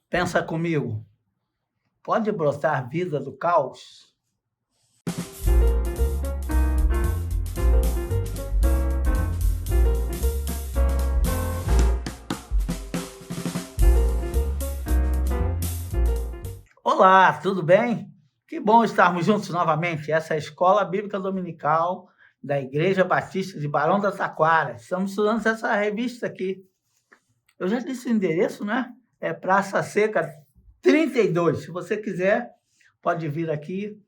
Pensa comigo, pode brotar vida do caos? Olá, tudo bem? Que bom estarmos juntos novamente. Essa é a Escola Bíblica Dominical da Igreja Batista de Barão da Taquara. Estamos estudando essa revista aqui. Eu já disse o endereço, né? É Praça Seca 32. Se você quiser, pode vir aqui,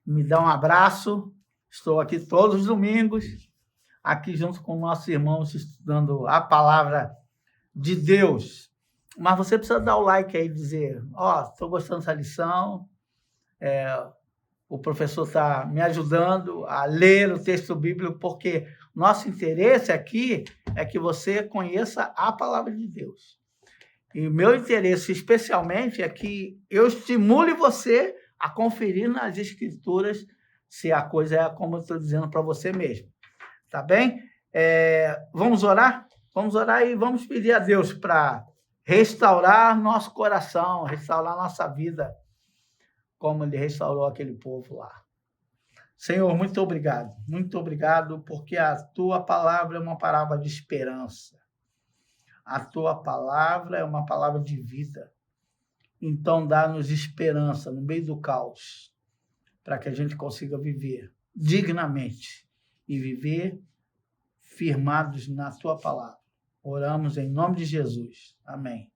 me dar um abraço. Estou aqui todos os domingos, aqui junto com nossos irmãos, estudando a palavra de Deus. Mas você precisa dar o like aí e dizer, estou gostando dessa lição, o professor está me ajudando a ler o texto bíblico, porque nosso interesse aqui é que você conheça a palavra de Deus. E o meu interesse, especialmente, é que eu estimule você a conferir nas Escrituras se a coisa é como eu estou dizendo para você mesmo. Tá bem? Vamos orar? Vamos orar e vamos pedir a Deus para restaurar nosso coração, restaurar nossa vida, como Ele restaurou aquele povo lá. Senhor, muito obrigado, porque a Tua palavra é uma palavra de esperança. A Tua palavra é uma palavra de vida. Então, dá-nos esperança no meio do caos, para que a gente consiga viver dignamente e viver firmados na Tua palavra. Oramos em nome de Jesus. Amém.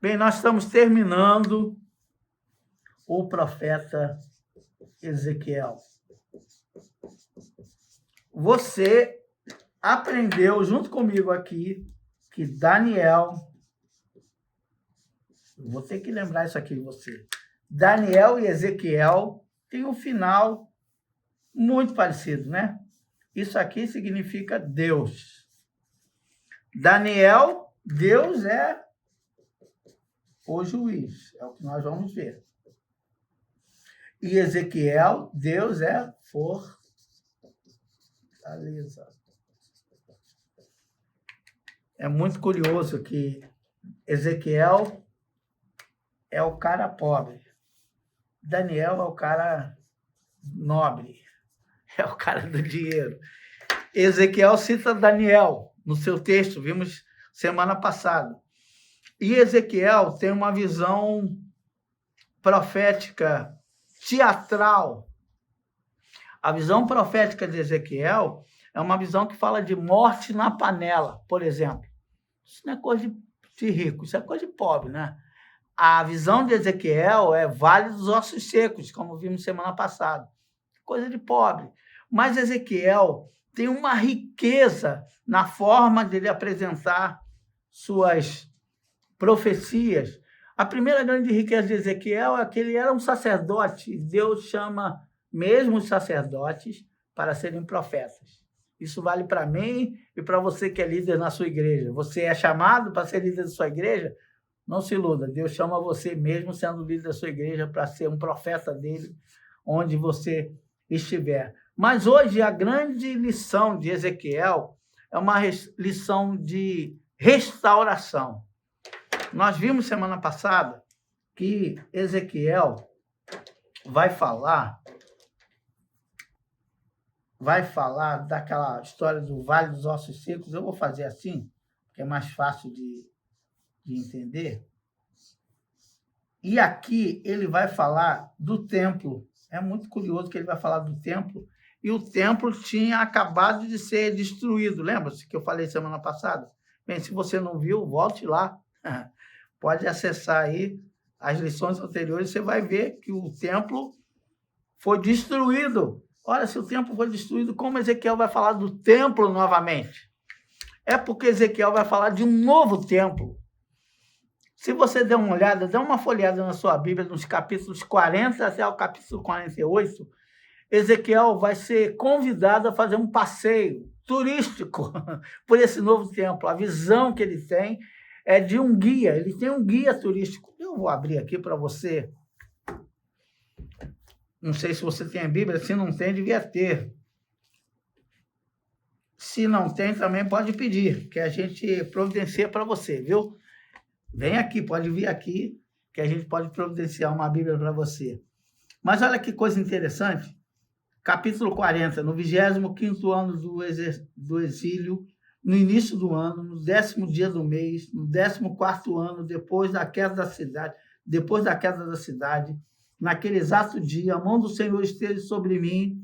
Bem, nós estamos terminando o profeta Ezequiel. Você aprendeu junto comigo aqui que Daniel, vou ter que lembrar isso aqui você, Daniel e Ezequiel têm um final muito parecido, né? Isso aqui significa Deus. Daniel, Deus é o juiz, é o que nós vamos ver. E Ezequiel, Deus é fortaleza. É muito curioso que Ezequiel é o cara pobre, Daniel é o cara nobre, é o cara do dinheiro. Ezequiel cita Daniel no seu texto, vimos semana passada. E Ezequiel tem uma visão profética, teatral. A visão profética de Ezequiel é uma visão que fala de morte na panela, por exemplo. Isso não é coisa de rico, isso é coisa de pobre, né? A visão de Ezequiel é vale dos ossos secos, como vimos semana passada. Coisa de pobre. Mas Ezequiel tem uma riqueza na forma dele apresentar suas profecias. A primeira grande riqueza de Ezequiel é que ele era um sacerdote. Deus chama mesmo os sacerdotes para serem profetas. Isso vale para mim e para você que é líder na sua igreja. Você é chamado para ser líder da sua igreja? Não se iluda. Deus chama você mesmo sendo líder da sua igreja para ser um profeta dele onde você estiver. Mas hoje a grande lição de Ezequiel é uma lição de restauração. Nós vimos semana passada que Ezequiel vai falar daquela história do Vale dos Ossos Secos. Eu vou fazer assim, que é mais fácil de entender. E aqui ele vai falar do templo. É muito curioso que ele vai falar do templo. E o templo tinha acabado de ser destruído. Lembra-se que eu falei semana passada? Bem, se você não viu, volte lá. Pode acessar aí as lições anteriores. Você vai ver que o templo foi destruído. Olha, se o templo foi destruído, como Ezequiel vai falar do templo novamente? É porque Ezequiel vai falar de um novo templo. Se você der uma olhada, dá uma folheada na sua Bíblia, nos capítulos 40 até o capítulo 48, Ezequiel vai ser convidado a fazer um passeio turístico por esse novo templo. A visão que ele tem é de um guia, ele tem um guia turístico. Eu vou abrir aqui para você. Não sei se você tem a Bíblia, se não tem, devia ter. Se não tem, também pode pedir, que a gente providencia para você, viu? Vem aqui, pode vir aqui que a gente pode providenciar uma Bíblia para você. Mas olha que coisa interessante. Capítulo 40, no 25º ano do exílio, no início do ano, no 10º dia do mês, no 14º ano, depois da queda da cidade, naquele exato dia, a mão do Senhor esteve sobre mim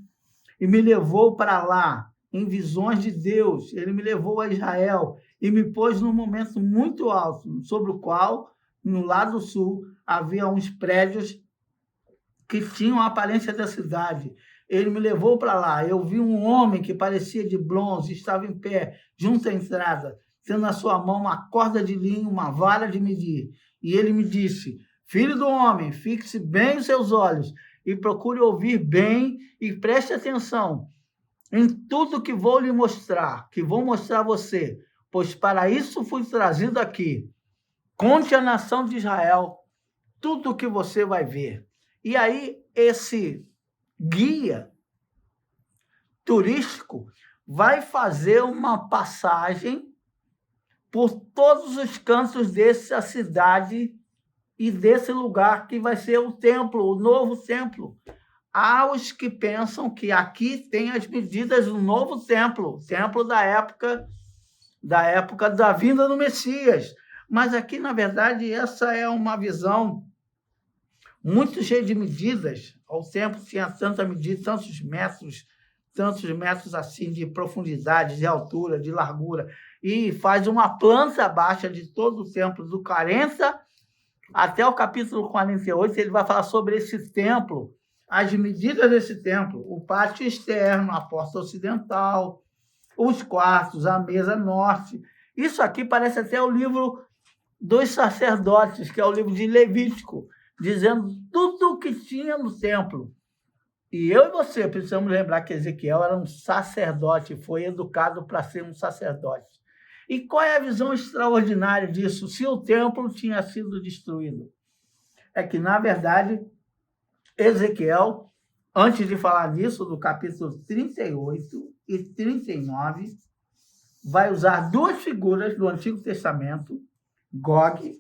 e me levou para lá, em visões de Deus. Ele me levou a Israel e me pôs num momento muito alto, sobre o qual, no lado sul, havia uns prédios que tinham a aparência da cidade. Ele me levou para lá. Eu vi um homem que parecia de bronze, estava em pé, junto à entrada, tendo na sua mão uma corda de linho, uma vara de medir. E ele me disse: Filho do homem, fixe bem os seus olhos e procure ouvir bem e preste atenção em tudo que vou lhe mostrar, que vou mostrar a você, pois para isso fui trazido aqui. Conte à nação de Israel tudo o que você vai ver. E aí, esse guia turístico vai fazer uma passagem por todos os cantos dessa cidade e desse lugar que vai ser o templo, o novo templo. Há os que pensam que aqui tem as medidas do novo templo, templo da época da vinda do Messias. Mas aqui, na verdade, essa é uma visão muito cheia de medidas. O templo tinha tanta medida, tantos metros assim de profundidade, de altura, de largura, e faz uma planta baixa de todo o templo, do 40 até o capítulo 48, ele vai falar sobre esse templo, as medidas desse templo, o pátio externo, a porta ocidental, os quartos, a mesa norte. Isso aqui parece até o livro dos sacerdotes, que é o livro de Levítico, dizendo tudo o que tinha no templo. E eu e você precisamos lembrar que Ezequiel era um sacerdote, foi educado para ser um sacerdote. E qual é a visão extraordinária disso, se o templo tinha sido destruído? É que, na verdade, Ezequiel, antes de falar disso, do capítulo 38 e 39, vai usar duas figuras do Antigo Testamento, Gog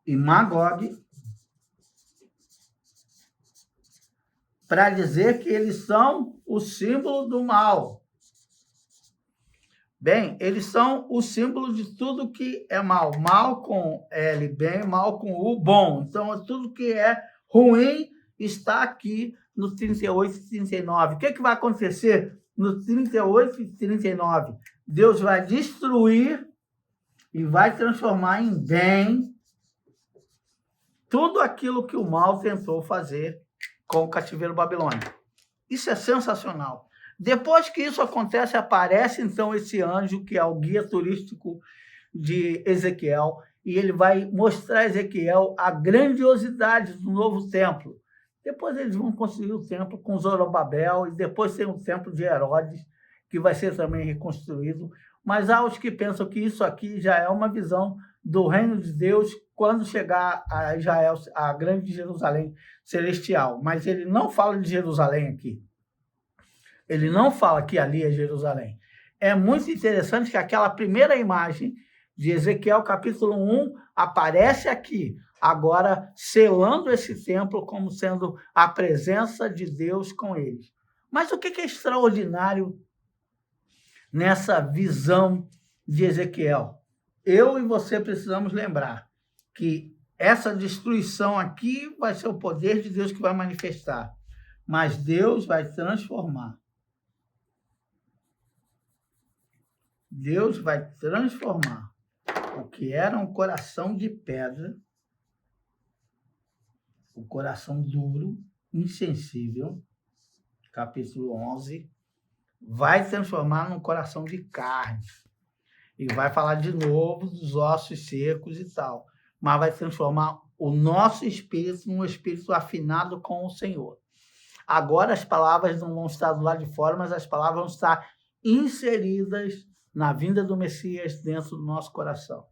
e Magog, para dizer que eles são o símbolo do mal. Bem, eles são o símbolo de tudo que é mal. Mal com L, bem, mal com U, bom. Então, tudo que é ruim está aqui no 38 e 39. O que vai acontecer no 38 e 39? Deus vai destruir e vai transformar em bem tudo aquilo que o mal tentou fazer com o cativeiro babilônico. Isso é sensacional. Depois que isso acontece, aparece então esse anjo, que é o guia turístico de Ezequiel, e ele vai mostrar a Ezequiel a grandiosidade do novo templo. Depois eles vão construir o templo com Zorobabel, e depois tem o templo de Herodes, que vai ser também reconstruído. Mas há os que pensam que isso aqui já é uma visão do reino de Deus quando chegar a Israel, a grande Jerusalém celestial. Mas ele não fala de Jerusalém aqui. Ele não fala que ali é Jerusalém. É muito interessante que aquela primeira imagem de Ezequiel, capítulo 1, aparece aqui, agora selando esse templo como sendo a presença de Deus com eles. Mas o que é extraordinário nessa visão de Ezequiel? Eu e você precisamos lembrar que essa destruição aqui vai ser o poder de Deus que vai manifestar, mas Deus vai transformar. Deus vai transformar o que era um coração de pedra, o coração duro, insensível, capítulo 11, vai transformar num coração de carne. E vai falar de novo dos ossos secos e tal. Mas vai transformar o nosso espírito num espírito afinado com o Senhor. Agora as palavras não vão estar do lado de fora, mas as palavras vão estar inseridas na vinda do Messias dentro do nosso coração.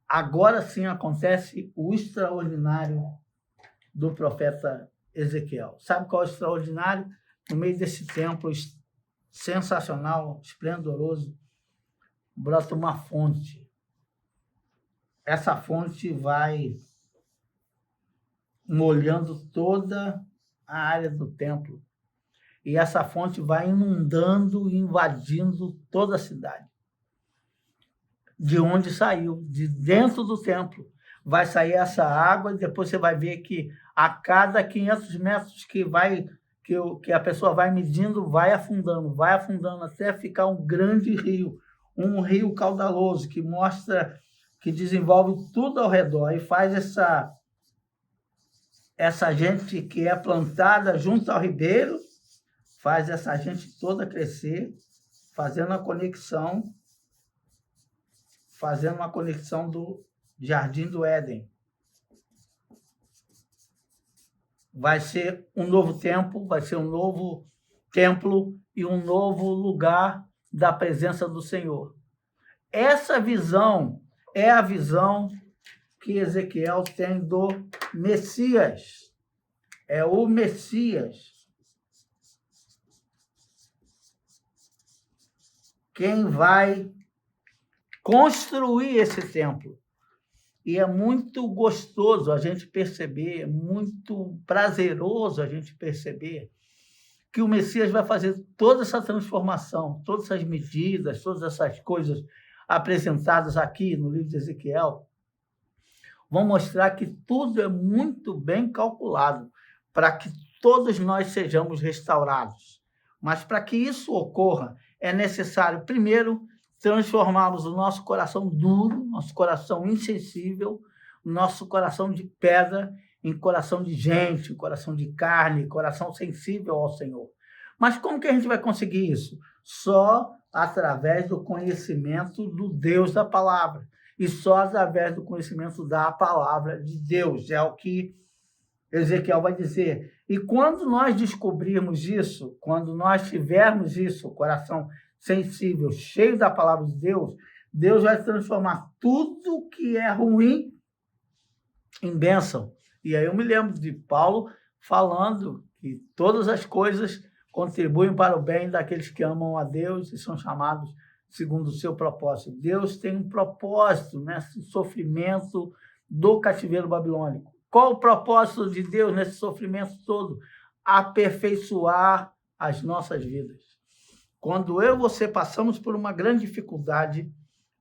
Agora sim acontece o extraordinário do profeta Ezequiel. Sabe qual é o extraordinário? No meio desse templo sensacional, esplendoroso, brota uma fonte. essa fonte vai molhando toda a área do templo. E essa fonte vai inundando e invadindo toda a cidade. De onde saiu, de dentro do templo. Vai sair essa água e depois você vai ver que a cada 500 metros que a pessoa vai medindo, vai afundando até ficar um grande rio, um rio caudaloso que mostra, que desenvolve tudo ao redor e faz essa gente que é plantada junto ao ribeiro, faz essa gente toda crescer, fazendo uma conexão do Jardim do Éden. Vai ser um novo tempo, vai ser um novo templo e um novo lugar da presença do Senhor. Essa visão é a visão que Ezequiel tem do Messias. É o Messias. Quem vai construir esse templo. E é muito gostoso a gente perceber, é muito prazeroso a gente perceber que o Messias vai fazer toda essa transformação, todas essas medidas, todas essas coisas apresentadas aqui no livro de Ezequiel, vão mostrar que tudo é muito bem calculado para que todos nós sejamos restaurados. Mas para que isso ocorra, é necessário, primeiro, transformarmos o nosso coração duro, nosso coração insensível, nosso coração de pedra, em coração de gente, coração de carne, coração sensível ao Senhor. Mas como que a gente vai conseguir isso? Só através do conhecimento do Deus da palavra. E só através do conhecimento da palavra de Deus. É o que Ezequiel vai dizer. E quando nós descobrirmos isso, quando nós tivermos isso, o coração sensível, cheio da palavra de Deus, Deus vai transformar tudo que é ruim em bênção. E aí eu me lembro de Paulo falando que todas as coisas contribuem para o bem daqueles que amam a Deus e são chamados segundo o seu propósito. Deus tem um propósito nesse sofrimento do cativeiro babilônico. Qual o propósito de Deus nesse sofrimento todo? Aperfeiçoar as nossas vidas. Quando eu e você passamos por uma grande dificuldade,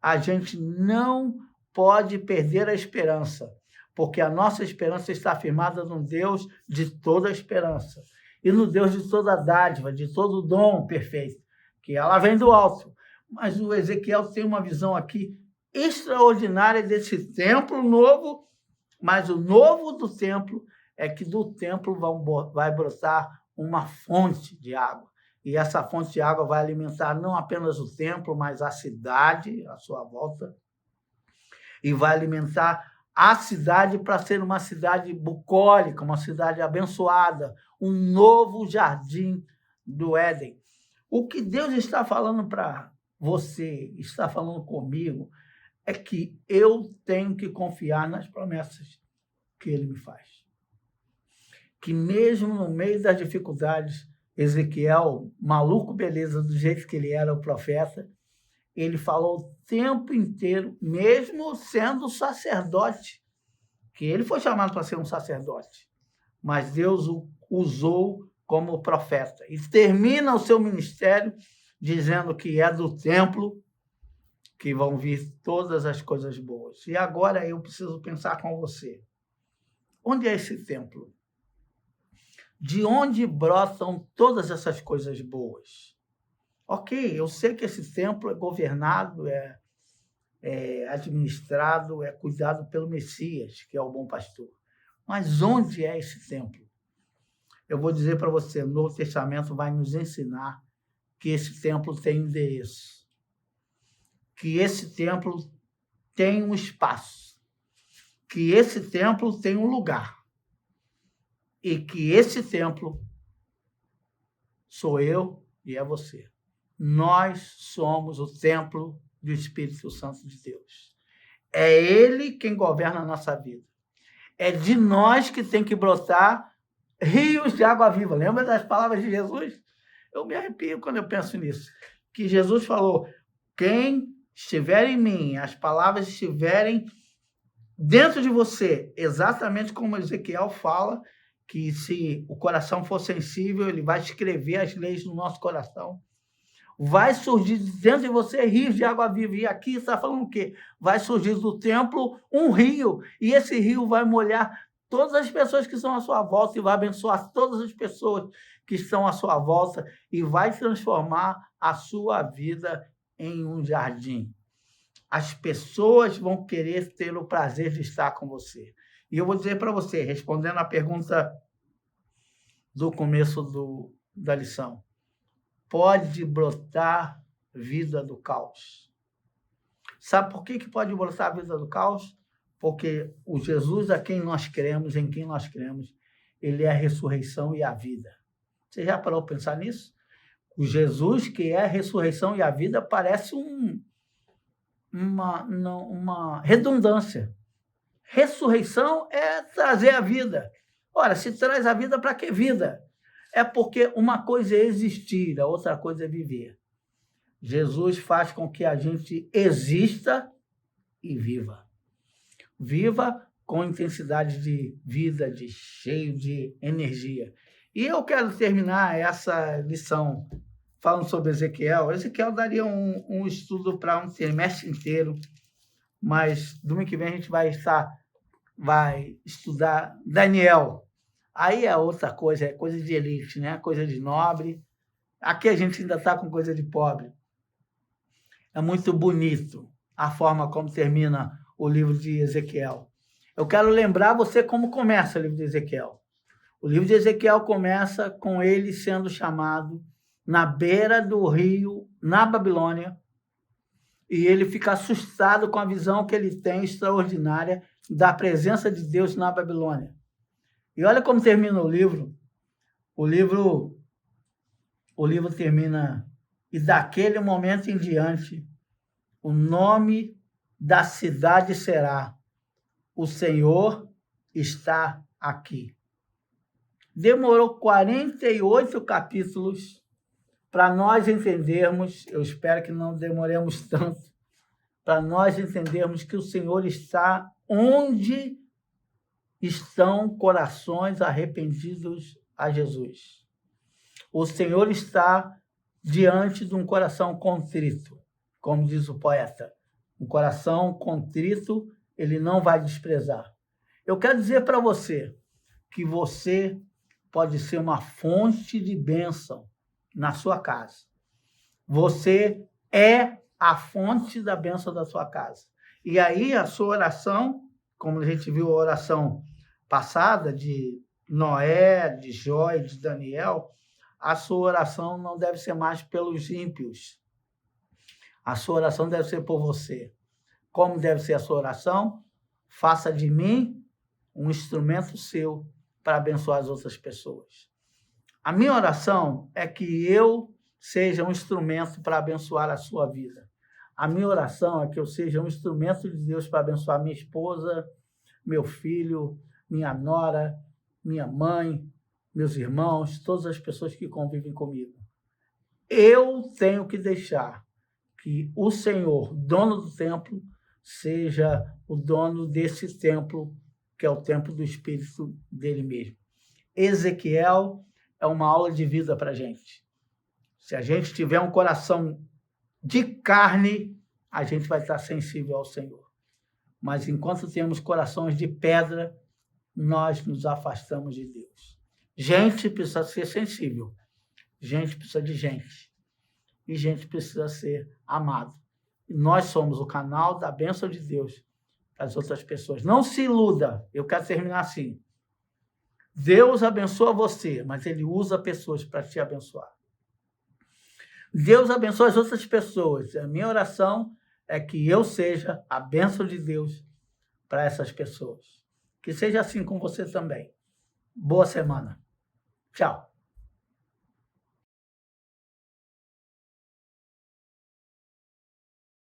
a gente não pode perder a esperança, porque a nossa esperança está firmada no Deus de toda a esperança e no Deus de toda dádiva, de todo dom perfeito, que ela vem do alto. Mas o Ezequiel tem uma visão aqui extraordinária desse templo novo, mas o novo do templo é que do templo vai brotar uma fonte de água. E essa fonte de água vai alimentar não apenas o templo, mas a cidade à sua volta. E vai alimentar a cidade para ser uma cidade bucólica, uma cidade abençoada, um novo jardim do Éden. O que Deus está falando para você, está falando comigo, é que eu tenho que confiar nas promessas que Ele me faz. Que mesmo no meio das dificuldades, Ezequiel, maluco beleza, do jeito que ele era o profeta, ele falou o tempo inteiro, mesmo sendo sacerdote, que ele foi chamado para ser um sacerdote, mas Deus o usou como profeta. E termina o seu ministério dizendo que é do templo que vão vir todas as coisas boas. E agora eu preciso pensar com você. Onde é esse templo? De onde brotam todas essas coisas boas? Ok, eu sei que esse templo é governado, é administrado, é cuidado pelo Messias, que é o bom pastor. Mas onde é esse templo? Eu vou dizer para você, o Novo Testamento vai nos ensinar que esse templo tem endereço, que esse templo tem um espaço, que esse templo tem um lugar, e que esse templo sou eu e é você. Nós somos o templo do Espírito Santo de Deus. É Ele quem governa a nossa vida. É de nós que tem que brotar rios de água viva. Lembra das palavras de Jesus? Eu me arrepio quando eu penso nisso. Que Jesus falou, quem estiver em mim, as palavras estiverem dentro de você, exatamente como Ezequiel fala, que se o coração for sensível, ele vai escrever as leis no nosso coração. Vai surgir dentro de você rios de água viva. E aqui está falando o quê? Vai surgir do templo um rio, e esse rio vai molhar todas as pessoas que estão à sua volta e vai abençoar todas as pessoas que estão à sua volta e vai transformar a sua vida em um jardim. As pessoas vão querer ter o prazer de estar com você. E eu vou dizer para você, respondendo a pergunta do começo da lição, pode brotar vida do caos. Sabe por que pode brotar a vida do caos? Porque o Jesus a quem nós cremos, em quem nós cremos, ele é a ressurreição e a vida. Você já parou para pensar nisso? O Jesus que é a ressurreição e a vida parece uma redundância. Ressurreição é trazer a vida. Ora, se traz a vida, para que vida? É porque uma coisa é existir, a outra coisa é viver. Jesus faz com que a gente exista e viva. Viva com intensidade de vida, de cheio de energia. E eu quero terminar essa lição falando sobre Ezequiel. Ezequiel daria um estudo para um trimestre inteiro, mas domingo que vem a gente vai estudar Daniel. Aí é outra coisa, é coisa de elite, né? Coisa de nobre. Aqui a gente ainda está com coisa de pobre. É muito bonito a forma como termina o livro de Ezequiel. Eu quero lembrar você como começa o livro de Ezequiel. O livro de Ezequiel começa com ele sendo chamado na beira do rio, na Babilônia, e ele fica assustado com a visão que ele tem extraordinária da presença de Deus na Babilônia. E olha como termina o livro. O livro termina: e daquele momento em diante, o nome da cidade será: o Senhor está aqui. Demorou 48 capítulos para nós entendermos, eu espero que não demoremos tanto, para nós entendermos que o Senhor está onde estão corações arrependidos a Jesus. O Senhor está diante de um coração contrito, como diz o poeta. Um coração contrito, ele não vai desprezar. Eu quero dizer para você que você pode ser uma fonte de bênção na sua casa. Você é a fonte da bênção da sua casa. E aí a sua oração, como a gente viu a oração passada de Noé, de Jó e de Daniel, a sua oração não deve ser mais pelos ímpios. A sua oração deve ser por você. Como deve ser a sua oração? Faça de mim um instrumento seu para abençoar as outras pessoas. A minha oração é que eu seja um instrumento para abençoar a sua vida. A minha oração é que eu seja um instrumento de Deus para abençoar minha esposa, meu filho, minha nora, minha mãe, meus irmãos, todas as pessoas que convivem comigo. Eu tenho que deixar que o Senhor, dono do templo, seja o dono desse templo, que é o templo do Espírito dele mesmo. Ezequiel é uma aula de vida para a gente. Se a gente tiver um coração de carne, a gente vai estar sensível ao Senhor. Mas enquanto temos corações de pedra, nós nos afastamos de Deus. Gente precisa ser sensível. Gente precisa de gente. E gente precisa ser amado. E nós somos o canal da bênção de Deus para as outras pessoas. Não se iluda. Eu quero terminar assim. Deus abençoa você, mas Ele usa pessoas para te abençoar. Deus abençoa as outras pessoas. A minha oração é que eu seja a bênção de Deus para essas pessoas. Que seja assim com você também. Boa semana. Tchau.